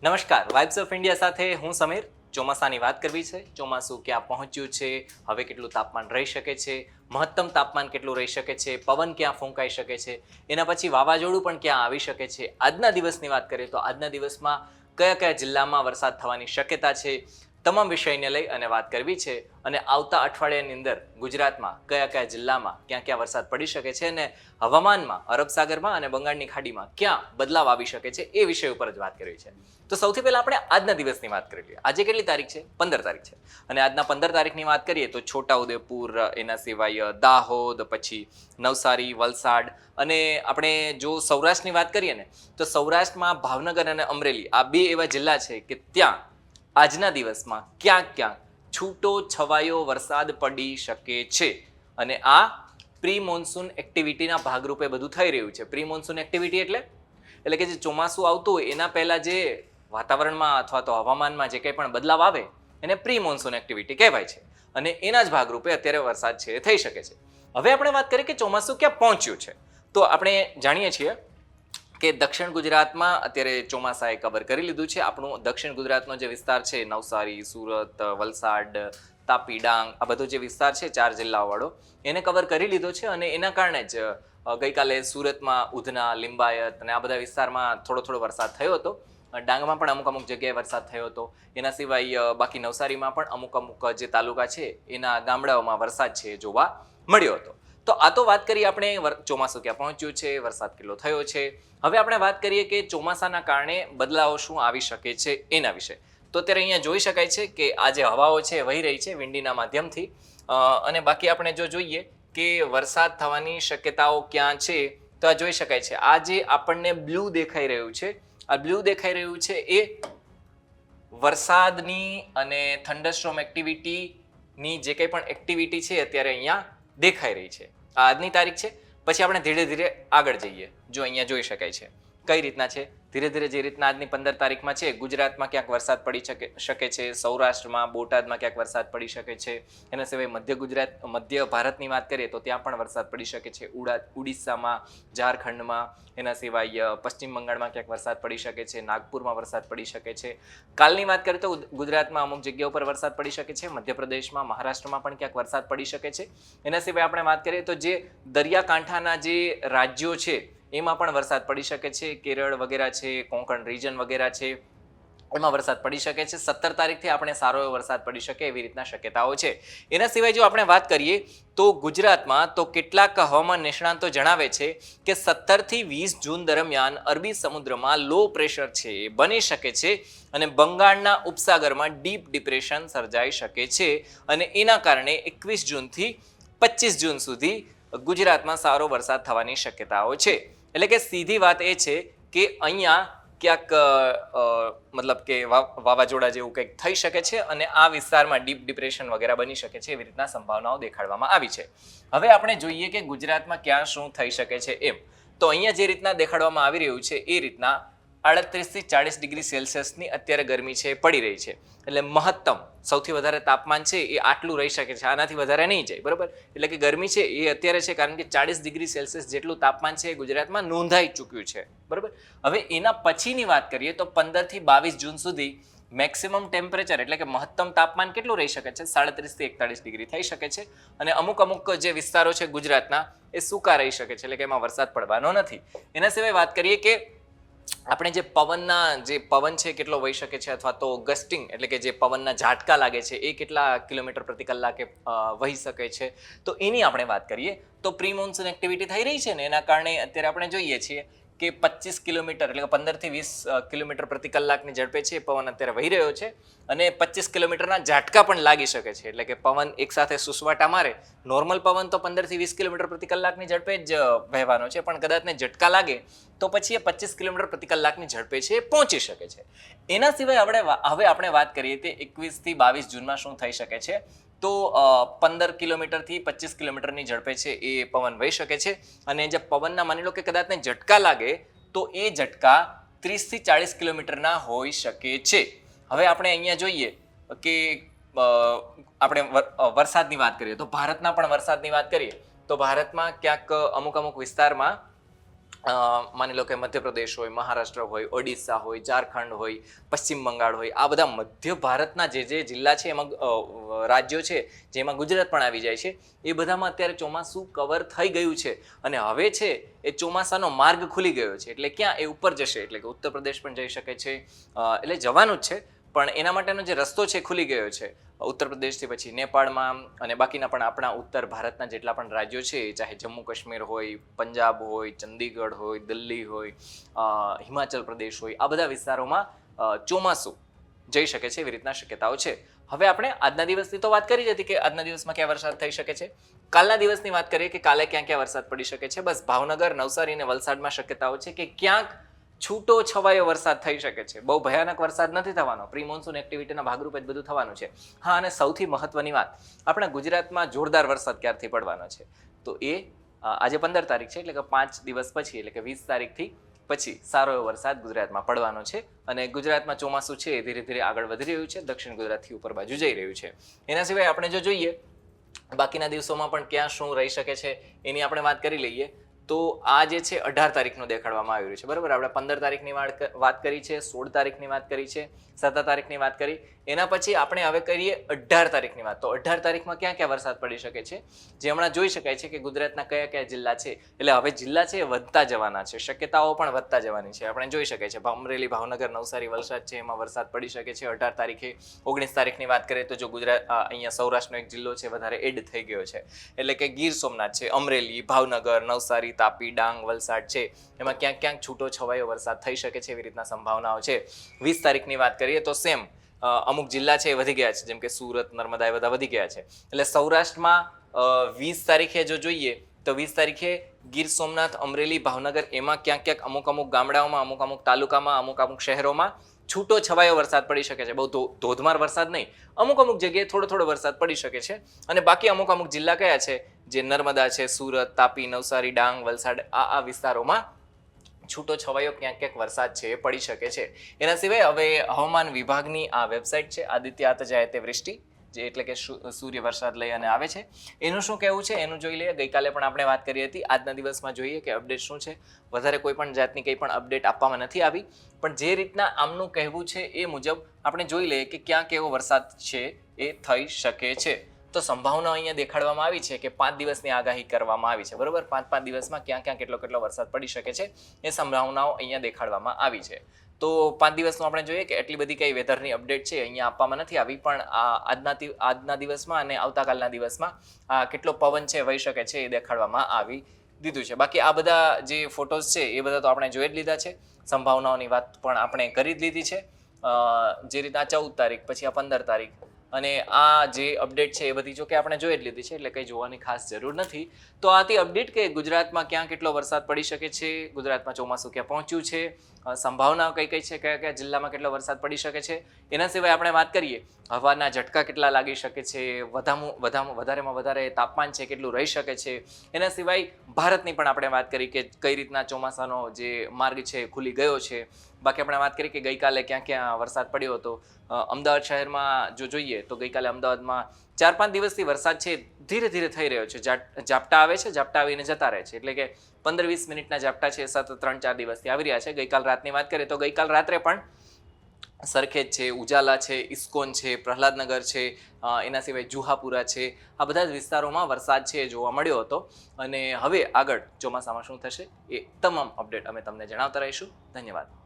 નમસ્કાર, vibes of India સાથે હું સમીર. ચોમાસાની વાત કરવી છે. ચોમાસું ક્યાં પહોંચ્યું છે, હવે કેટલું તાપમાન રહી શકે છે, મહત્તમ તાપમાન કેટલું રહી શકે છે, પવન ક્યાં ફૂંકાઈ શકે છે, એના પછી વાવાઝોડું પણ ક્યાં આવી શકે છે. આજના દિવસની વાત કરીએ તો આજના દિવસમાં કયા કયા જિલ્લામાં વરસાદ થવાની શક્યતા છે, તમામ વિષયને લઈ અને વાત કરવી છે. અને આવતા અઠવાડિયાની અંદર ગુજરાતમાં કયા કયા જિલ્લામાં ક્યાં ક્યાં વરસાદ પડી શકે છે અને હવામાનમાં અરબ સાગરમાં અને બંગાળની ખાડીમાં ક્યાં બદલાવ આવી શકે છે એ વિષય ઉપર જ વાત કરવી છે. તો સૌથી પહેલા આપણે આજના દિવસની વાત કરી લઈએ. આજે કેટલી તારીખ છે? 15 તારીખ છે. અને આજના 15 તારીખની વાત કરીએ તો છોટાઉદેપુર, એના સિવાય દાહોદ, પછી નવસારી, વલસાડ, અને આપણે જો સૌરાષ્ટ્રની વાત કરીએ ને તો સૌરાષ્ટ્રમાં ભાવનગર અને અમરેલી આ બે એવા જિલ્લા છે કે ત્યાં આજના દિવસમાં ક્યાંક ક્યાંક છૂટો છવાયો વરસાદ પડી શકે છે. અને આ પ્રી મોન્સૂન એક્ટિવિટીના ભાગરૂપે બધું થઈ રહ્યું છે. પ્રી મોન્સૂન એક્ટિવિટી એટલે કે જે ચોમાસું આવતું હોય એના પહેલા જે વાતાવરણમાં અથવા તો હવામાનમાં જે કંઈ પણ બદલાવ આવે એને પ્રી મોન્સૂન એક્ટિવિટી કહેવાય છે. અને એના જ ભાગરૂપે અત્યારે વરસાદ છે એ થઈ શકે છે. હવે આપણે વાત કરીએ કે ચોમાસું ક્યાં પહોંચ્યું છે. તો આપણે જાણીએ છીએ કે દક્ષિણ ગુજરાતમાં અત્યારે ચોમાસાએ કવર કરી લીધું છે. આપણું દક્ષિણ ગુજરાતનો જે વિસ્તાર છે, નવસારી, સુરત, વલસાડ, તાપી, ડાંગ, આ બધો જે વિસ્તાર છે 4 જિલ્લાવાળો, એને કવર કરી લીધો છે. અને એના કારણે જ ગઈકાલે સુરતમાં ઉધના, લિંબાયત અને આ બધા વિસ્તારમાં થોડો વરસાદ થયો હતો. ડાંગમાં પણ અમુક જગ્યાએ વરસાદ થયો હતો. એના સિવાય બાકી નવસારીમાં પણ અમુક જે તાલુકા છે એના ગામડાઓમાં વરસાદ છે જોવા મળ્યો હતો. તો આ તો વાત કરીએ આપણે ચોમાસું ક્યાં પહોંચ્યું છે, વરસાદ કેટલો થયો છે. હવે આપણે વાત કરીએ કે ચોમાસાના કારણે બદલાવો શું આવી શકે છે એના વિશે. તો અત્યારે અહીંયા જોઈ શકાય છે કે આ જે હવાઓ છે વહી રહી છે વિંડીના માધ્યમથી. અને બાકી આપણે જો જોઈએ કે વરસાદ થવાની શક્યતાઓ ક્યાં છે તો આ જોઈ શકાય છે. આ જે આપણને બ્લુ દેખાઈ રહ્યું છે, આ બ્લુ દેખાઈ રહ્યું છે એ વરસાદની અને થંડરસ્ટોર્મ એક્ટિવિટીની જે કંઈ પણ એક્ટિવિટી છે અત્યારે અહીંયા દેખાઈ રહી છે. આ આજની તારીખ છે. પછી આપણે ધીરે ધીરે આગળ જઈએ. જો અહીંયા જોઈ શકાય છે કઈ રીતના છે. ધીરે ધીરે જે રીતના આજની 15 તારીખમાં છે, ગુજરાતમાં ક્યાંક વરસાદ પડી શકે છે, સૌરાષ્ટ્રમાં, બોટાદમાં ક્યાંક વરસાદ પડી શકે છે. એના સિવાય મધ્ય ભારતની વાત કરીએ તો ત્યાં પણ વરસાદ પડી શકે છે. ઉડીસામાં, ઝારખંડમાં, એના સિવાય પશ્ચિમ બંગાળમાં ક્યાંક વરસાદ પડી શકે છે, નાગપુરમાં વરસાદ પડી શકે છે. કાલની વાત કરીએ તો ગુજરાતમાં અમુક જગ્યાઓ પર વરસાદ પડી શકે છે. મધ્યપ્રદેશમાં, મહારાષ્ટ્રમાં પણ ક્યાંક વરસાદ પડી શકે છે. એના સિવાય આપણે વાત કરીએ તો જે દરિયાકાંઠાના જે રાજ્યો છે એમાં પણ વરસાદ પડી શકે છે. કેરળ વગેરે છે, કોંકણ રીજન વગેરે છે, એમાં વરસાદ પડી શકે છે. 17 તારીખથી આપણે સારો એવો વરસાદ પડી શકે એવી રીતના શક્યતાઓ છે. એના સિવાય જો આપણે વાત કરીએ તો ગુજરાતમાં તો કેટલાક હવામાન નિષ્ણાંતો જણાવે છે કે 17 થી 20 જૂન દરમિયાન અરબી સમુદ્રમાં લો પ્રેશર છે એ બની શકે છે અને બંગાળના ઉપસાગરમાં ડીપ ડિપ્રેશન સર્જાઈ શકે છે. અને એના કારણે 21 જૂનથી 25 જૂન સુધી ગુજરાતમાં સારો વરસાદ થવાની શક્યતાઓ છે. એટલે કે સીધી વાત એ છે કે અહીંયા ક્યાંક મતલબ કે વાવાઝોડા જેવું કંઈક થઈ શકે છે અને આ વિસ્તારમાં ડીપ ડિપ્રેશન વગેરે બની શકે છે એવી રીતના સંભાવનાઓ દેખાડવામાં આવી છે. હવે આપણે જોઈએ કે ગુજરાતમાં ક્યાં શું થઈ શકે છે એમ. તો અહીંયા જે રીતના દેખાડવામાં આવી રહ્યું છે એ રીતના 38 થી 40 ડિગ્રી સેલ્સિયસની અત્યારે ગરમી છે પડી રહી છે. એટલે મહત્તમ સૌથી વધારે તાપમાન છે એ આટલું રહી શકે છે, આનાથી વધારે નહીં જાય. બરાબર? એટલે કે ગરમી છે એ અત્યારે છે કારણ કે 40 ડિગ્રી સેલ્સિયસ જેટલું તાપમાન છે એ ગુજરાતમાં નોંધાઈ ચૂક્યું છે. બરાબર? હવે એના પછીની વાત કરીએ તો 15 થી 22 જૂન સુધી મેક્સિમમ ટેમ્પરેચર એટલે કે મહત્તમ તાપમાન કેટલું રહી શકે છે? 37 થી 41 ડિગ્રી થઈ શકે છે. અને અમુક જે વિસ્તારો છે ગુજરાતના એ સૂકા રહી શકે છે, એટલે કે એમાં વરસાદ પડવાનો નથી. એના સિવાય વાત કરીએ કે આપણે જે પવન છે કેટલો વહી શકે છે, અથવા તો ગસ્ટિંગ એટલે કે જે પવનના ઝાટકા લાગે છે એ કેટલા કિલોમીટર પ્રતિ કલાકે વહી શકે છે. તો એની આપણે વાત કરીએ તો પ્રી મોન્સૂન એક્ટિવિટી થઈ રહી છે ને એના કારણે અત્યારે આપણે જોઈએ છીએ કે 25 કિલોમીટર એટલે કે 15 થી 20 કિલોમીટર પ્રતિ કલાકની ઝડપે છે પવન અત્યારે વહી રહ્યો છે. અને 25 કિલોમીટરના ઝાટકા પણ લાગી શકે છે. એટલે કે પવન એકસાથે સુસવાટા મારે, નોર્મલ પવન તો 15 થી 20 કિલોમીટર પ્રતિ કલાકની ઝડપે જ વહેવાનો છે, પણ કદાચને ઝટકા લાગે તો પછી એ 25 કિલોમીટર પ્રતિ કલાકની ઝડપે છે એ પહોંચી શકે છે. એના સિવાય હવે આપણે વાત કરીએ કે 21 થી 22 જૂનમાં શું થઈ શકે છે. તો 15 કિલોમીટરથી 25 કિલોમીટરની ઝડપે છે એ પવન વહી શકે છે. અને જે પવનના માની લો કે કદાચને ઝટકા લાગે તો એ ઝટકા 30 થી 40 કિલોમીટરના હોઈ શકે છે. હવે આપણે અહીંયા જોઈએ કે આપણે વરસાદની વાત કરીએ તો ભારતના પણ વરસાદની વાત કરીએ તો ભારતમાં ક્યાંક અમુક વિસ્તારમાં માની લો કે મધ્યપ્રદેશ હોય, મહારાષ્ટ્ર હોય, ઓડિશા હોય, ઝારખંડ હોય, પશ્ચિમ બંગાળ હોય, આ બધા મધ્ય ભારતના જે જિલ્લા છે એમાં રાજ્યો છે જેમાં ગુજરાત પણ આવી જાય છે, એ બધામાં અત્યારે ચોમાસું કવર થઈ ગયું છે અને હવે છે એ ચોમાસાનો માર્ગ ખુલી ગયો છે. એટલે ક્યાં એ ઉપર જશે, એટલે કે ઉત્તર પ્રદેશ પણ જઈ શકે છે, એટલે જવાનું જ છે, પણ એના માટેનો જે રસ્તો છે ખુલી ગયો છે ઉત્તર પ્રદેશથી પછી નેપાળમાં અને બાકીના પણ આપણા ઉત્તર ભારતના જેટલા પણ રાજ્યો છે, ચાહે જમ્મુ કાશ્મીર હોય, પંજાબ હોય, ચંદીગઢ હોય, દિલ્હી હોય, હિમાચલ પ્રદેશ હોય, આ બધા વિસ્તારોમાં ચોમાસું જઈ શકે છે, એવી રીતના શક્યતાઓ છે. હવે આપણે આજના દિવસની તો વાત કરી જ હતી કે આજના દિવસમાં ક્યાં વરસાદ થઈ શકે છે. કાલના દિવસની વાત કરીએ કે કાલે ક્યાં ક્યાં વરસાદ પડી શકે છે. બસ ભાવનગર, નવસારી અને વલસાડમાં શક્યતાઓ છે કે ક્યાંક છૂટો છવાયો વરસાદ થઈ શકે છે. બહુ ભયાનક વરસાદ નથી થવાનો, પ્રી મોન્સૂન એક્ટિવિટીના ભાગરૂપે જ બધું થવાનું છે. હા, અને સૌથી મહત્વની વાત, આપણા ગુજરાતમાં જોરદાર વરસાદ ક્યારથી પડવાનો છે, તો એ આજે 15 તારીખ છે, એટલે કે 5 દિવસ પછી, એટલે કે 20 તારીખથી પછી સારો એવો વરસાદ ગુજરાતમાં પડવાનો છે અને ગુજરાતમાં ચોમાસું છે એ ધીરે ધીરે આગળ વધી રહ્યું છે, દક્ષિણ ગુજરાતથી ઉપર બાજુ જઈ રહ્યું છે. એના સિવાય આપણે જો જોઈએ બાકીના દિવસોમાં પણ ક્યાં શું રહી શકે છે એની આપણે વાત કરી લઈએ. તો આ જે છે 18 તારીખનું દેખાડવામાં આવી રહ્યું છે, બરાબર. આપણે 15 તારીખની વાત કરી છે, 16 તારીખની વાત કરી છે, 17 તારીખની વાત કરી. એના પછી આપણે હવે કરીએ 18 તારીખની વાત. તો 18 તારીખમાં ક્યાં ક્યાં વરસાદ પડી શકે છે, જે હમણાં જોઈ શકાય છે કે ગુજરાતના કયા કયા જિલ્લા છે. એટલે હવે જિલ્લા છે એ વધતા જવાના છે, શક્યતાઓ પણ વધતા જવાની છે. આપણે જોઈ શકાય છે અમરેલી, ભાવનગર, નવસારી, વલસાડ છે એમાં વરસાદ પડી શકે છે 18 તારીખે. 19 તારીખની વાત કરીએ તો જો ગુજરાત અહીંયા સૌરાષ્ટ્રનો એક જિલ્લો છે વધારે એડ થઈ ગયો છે, એટલે કે ગીર સોમનાથ છે, અમરેલી, ભાવનગર, નવસારી, તાપી, ડાંગ, વલસાડ છે, એમાં ક્યાંક ક્યાંક છૂટો છવાયો વરસાદ થઈ શકે છે, એવી રીતના સંભાવનાઓ છે. 20 તારીખની વાત કરીએ તો સેમ અમુક જિલ્લા છે એ વધી ગયા છે, જેમ કે સુરત, નર્મદા, એ બધા વધી ગયા છે. એટલે સૌરાષ્ટ્રમાં 20 તારીખે જો જોઈએ તો 20 તારીખે ગીર સોમનાથ, અમરેલી, ભાવનગર એમાં ક્યાંક ક્યાંક અમુક ગામડાઓમાં, અમુક તાલુકામાં, અમુક શહેરોમાં છૂટો છવાયો વરસાદ પડી શકે છે. બહુ ધોધમાર વરસાદ નહીં, અમુક જગ્યાએ થોડો વરસાદ પડી શકે છે. અને બાકી અમુક જિલ્લા કયા છે, જે નર્મદા છે, સુરત, તાપી, નવસારી, ડાંગ, વલસાડ, આ વિસ્તારોમાં છૂટો છવાયો ક્યાંક ક્યાંક વરસાદ છે એ પડી શકે છે. એના સિવાય હવે હવામાન વિભાગની આ વેબસાઇટ છે આદિત્યાત જાયતે વૃષ્ટિ, જે એટલે કે સૂર્ય વરસાદ લઈ અને આવે છે, એનું શું કહેવું છે એનું જોઈ લઈએ. ગઈકાલે પણ આપણે વાત કરી હતી, આજના દિવસમાં જોઈએ કે અપડેટ શું છે. વધારે કોઈ પણ જાતની કંઈ પણ અપડેટ આપવામાં નથી આવી, પણ જે રીતના આમનું કહેવું છે એ મુજબ આપણે જોઈ લઈએ કે ક્યાં કેવો વરસાદ છે એ થઈ શકે છે. તો સંભાવના અહીંયા દેખાડવામાં આવી છે કે 5 દિવસની આગાહી કરવામાં આવી છે, બરોબર. 5 દિવસમાં ક્યાં ક્યાં કેટલો વરસાદ પડી શકે છે એ સંભાવનાઓ અહીંયા દેખાડવામાં આવી છે. તો 5 દિવસનું આપણે જોઈએ કે એટલી બધી કઈ વેધરની અપડેટ છે અહીંયા આપવામાં નથી આવી, પણ આજના દિવસમાં અને આવતાકાલના દિવસમાં કેટલો પવન છે વહી શકે છે એ દેખાડવામાં આવી દીધું છે. બાકી આ બધા જે ફોટોઝ છે એ બધા તો આપણે જોઈ જ લીધા છે, સંભાવનાઓની વાત પણ આપણે કરી જ લીધી છે. જે રીતના 14 તારીખ પછી આ 15 તારીખ અને આ જે અપડેટ છે એ બધી જો કે આપણે જોઈ જ લીધી છે, એટલે કંઈ જોવાની ખાસ જરૂર નથી. તો આથી અપડેટ કે ગુજરાતમાં ક્યાં કેટલો વરસાદ પડી શકે છે, ગુજરાતમાં ચોમાસું ક્યાં પહોંચ્યું છે, સંભાવના કઈ છે, કયા કયા જિલ્લામાં કેટલો વરસાદ પડી શકે છે. એના સિવાય આપણે વાત કરીએ હવાના ઝટકા કેટલા લાગી શકે છે, વધારેમાં વધારે તાપમાન છે કેટલું રહી શકે છે. એના સિવાય ભારતની પણ આપણે વાત કરી કે કઈ રીતના ચોમાસાનો જે માર્ગ છે ખુલી ગયો છે. બાકી આપણે વાત કરી કે ગઈકાલે ક્યાં ક્યાં વરસાદ પડ્યો હતો. અમદાવાદ શહેરમાં જો જોઈએ તો ગઈકાલે અમદાવાદમાં 4-5 દિવસથી વરસાદ છે ધીરે ધીરે થઈ રહ્યો છે. ઝાપટા આવે છે, ઝાપટા આવીને જતા રહે છે, એટલે કે 15-20 મિનિટના ઝાપટા છે સતત 3-4 દિવસથી આવી રહ્યા છે. ગઈકાલ રાતની વાત કરીએ તો ગઈકાલ રાત્રે પણ સરખેજ છે, ઉજાલા છે, ઇસ્કોન છે, પ્રહલાદનગર છે, એના સિવાય જુહાપુરા છે, આ બધા જ વિસ્તારોમાં વરસાદ છે જોવા મળ્યો હતો. અને હવે આગળ ચોમાસામાં શું થશે એ તમામ અપડેટ અમે તમને જણાવતા રહીશું. ધન્યવાદ.